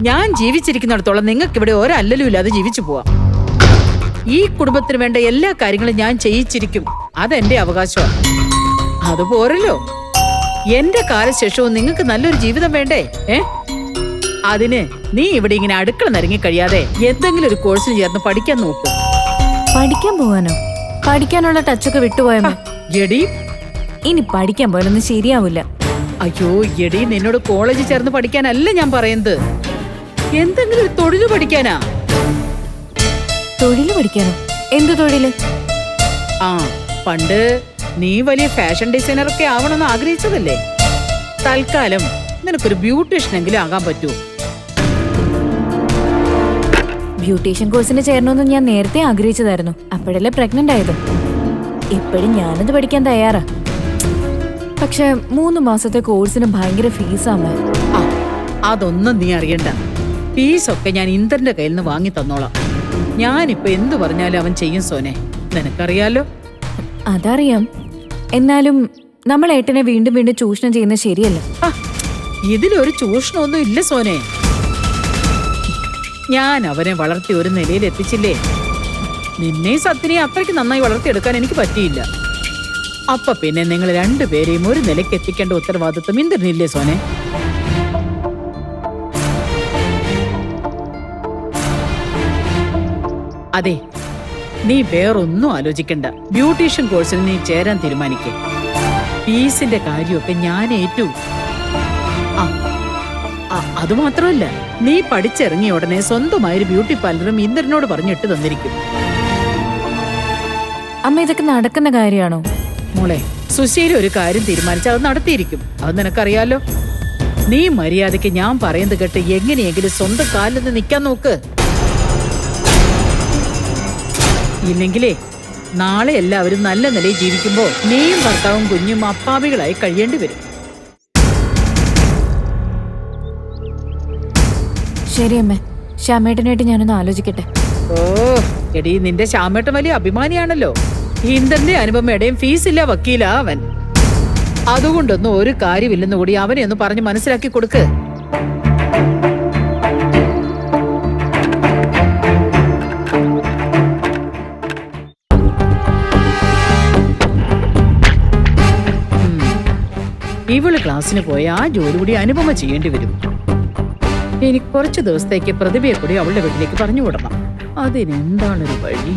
ഞാൻ ജീവിച്ചിരിക്കുന്നിടത്തോളം നിങ്ങൾക്ക് ഇവിടെ ഒരല്ലലും ഇല്ലാതെ ജീവിച്ചു പോവാം. ഈ കുടുംബത്തിന് വേണ്ട എല്ലാ കാര്യങ്ങളും ഞാൻ ചെയ്യിച്ചിരിക്കും. അതെന്റെ അവകാശമാണ്. അതുപോരല്ലോ, എന്റെ കാലശേഷവും നിങ്ങൾക്ക് നല്ലൊരു ജീവിതം വേണ്ടേ? അതിന് നീ ഇവിടെ ഇങ്ങനെ അടുക്കള നിരങ്ങി കഴിയാതെ എന്തെങ്കിലും ഒരു കോഴ്സിന് ചേർന്ന് പഠിക്കാൻ നോക്കൂ. പഠിക്കാൻ പോവാനോ? പഠിക്കാനുള്ള ടച്ചൊക്കെ വിട്ടുപോയമേ. എടി, ഇനി പഠിക്കാൻ പോയാലൊന്നും ശരിയാവില്ല. അയ്യോ എടി, നിന്നോട് കോളേജിൽ ചേർന്ന് പഠിക്കാനല്ല ഞാൻ പറയുന്നത്. എന്തെങ്കിലും ഒരു തൊഴില് പഠിക്കാനാ. തൊഴില് പഠിക്കാനോ? എന്ത് തൊഴില്? പണ്ട് നീ വലിയ ഫാഷൻ ഡിസൈനർ ഒക്കെ ആവണമെന്ന് ആഗ്രഹിച്ചതല്ലേ? തൽക്കാലം നിനക്കൊരു ബ്യൂട്ടീഷ്യനെങ്കിലും ആകാൻ പറ്റൂ. ബ്യൂട്ടീഷ്യൻ കോഴ്സിന് ചേരണമെന്ന് ഞാൻ നേരത്തെ ആഗ്രഹിച്ചതായിരുന്നു. അപ്പോഴല്ലേ പ്രഗ്നന്റ് ആയത്. ഇപ്പോഴും ഞാനത് പഠിക്കാൻ തയ്യാറാ. പക്ഷെ 3 മാസത്തെ കോഴ്സിന് ഭയങ്കര ഫീസാണ്. അതൊന്നും നീ അറിയണ്ട. ഫീസൊക്കെ ഞാൻ ഇന്ദ്രന്റെ കയ്യിൽ നിന്ന് വാങ്ങി തന്നോളാം. ഞാനിപ്പോ എന്തു പറഞ്ഞാലും അവൻ ചെയ്യും സോനെ, നിനക്കറിയാലോ. അതറിയാം. എന്നാലും നമ്മൾ ഏട്ടനെ വീണ്ടും വീണ്ടും ചൂഷണം ചെയ്യുന്നത് ശരിയല്ല. ഇതിലൊരു ചൂഷണമൊന്നും ഇല്ല സോനെ. ഞാൻ അവനെ വളർത്തി ഒരു നിലയിൽ എത്തിച്ചില്ലേ. നിന്നെ സത്യനെ അത്രയ്ക്ക് നന്നായി വളർത്തിയെടുക്കാൻ എനിക്ക് പറ്റിയില്ല. അപ്പൊ പിന്നെ നിങ്ങൾ രണ്ടുപേരെയും ഒരു നിലയ്ക്ക് എത്തിക്കേണ്ട ഉത്തരവാദിത്വം ഇന്ദ്രനില്ലേ സോനെ? അതെ, നീ വേറൊന്നും ആലോചിക്കണ്ട. ബ്യൂട്ടീഷ്യൻ കോഴ്സിന് നീ ചേരാൻ തീരുമാനിക്കേ. ഫീസിന്റെ കാര്യമൊക്കെ ഞാൻ ഏറ്റു. അതുമാത്രമല്ല, നീ പഠിച്ചിറങ്ങിയ ഉടനെ സ്വന്തമായൊരു ബ്യൂട്ടി പാർലറും ഇന്ദ്രനോട് പറഞ്ഞിട്ട് തന്നിരിക്കും. അമ്മ, ഇതൊക്കെ നടക്കുന്ന കാര്യമാണോ? മോളെ, സുശീല ഒരു കാര്യം തീരുമാനിച്ചാൽ അത് നടത്തിയിരിക്കും. അത് നിനക്കറിയാലോ. നീ മര്യാദയ്ക്ക് ഞാൻ പറയുന്നത് കേട്ട് എങ്ങനെയെങ്കിലും സ്വന്തം കാലിൽ നിന്ന് നിൽക്കാൻ നോക്ക്. ഇല്ലെങ്കിലേ നാളെ എല്ലാവരും നല്ല നിലയിൽ ജീവിക്കുമ്പോ നീയും ഭർത്താവും കുഞ്ഞും അപ്പാവികളായി കഴിയേണ്ടി വരും. ശരി അമ്മേ, ശ്യാമേട്ടനായിട്ട് ഞാനൊന്ന് ആലോചിക്കട്ടെ. എടി, നിന്റെ ശ്യാമേട്ടൻ വലിയ അഭിമാനിയാണല്ലോ. ഇന്ദ്രന്റെ അനുപമയുടെയും ഫീസില്ല വക്കീലാ അവൻ. അതുകൊണ്ടൊന്നും ഒരു കാര്യമില്ലെന്ന് കൂടി അവനെ ഒന്ന് പറഞ്ഞ് മനസ്സിലാക്കി കൊടുക്ക്. ഇവള് ക്ലാസ്സിന് പോയ ആ ജോലി കൂടി അനുപമ ചെയ്യേണ്ടി വരും. എനിക്ക് കുറച്ചു ദിവസത്തേക്ക് പ്രതിഭയെ കൂടി അവളുടെ വീട്ടിലേക്ക് പറഞ്ഞു വിടണം. അതിനെന്താണൊരു വഴി?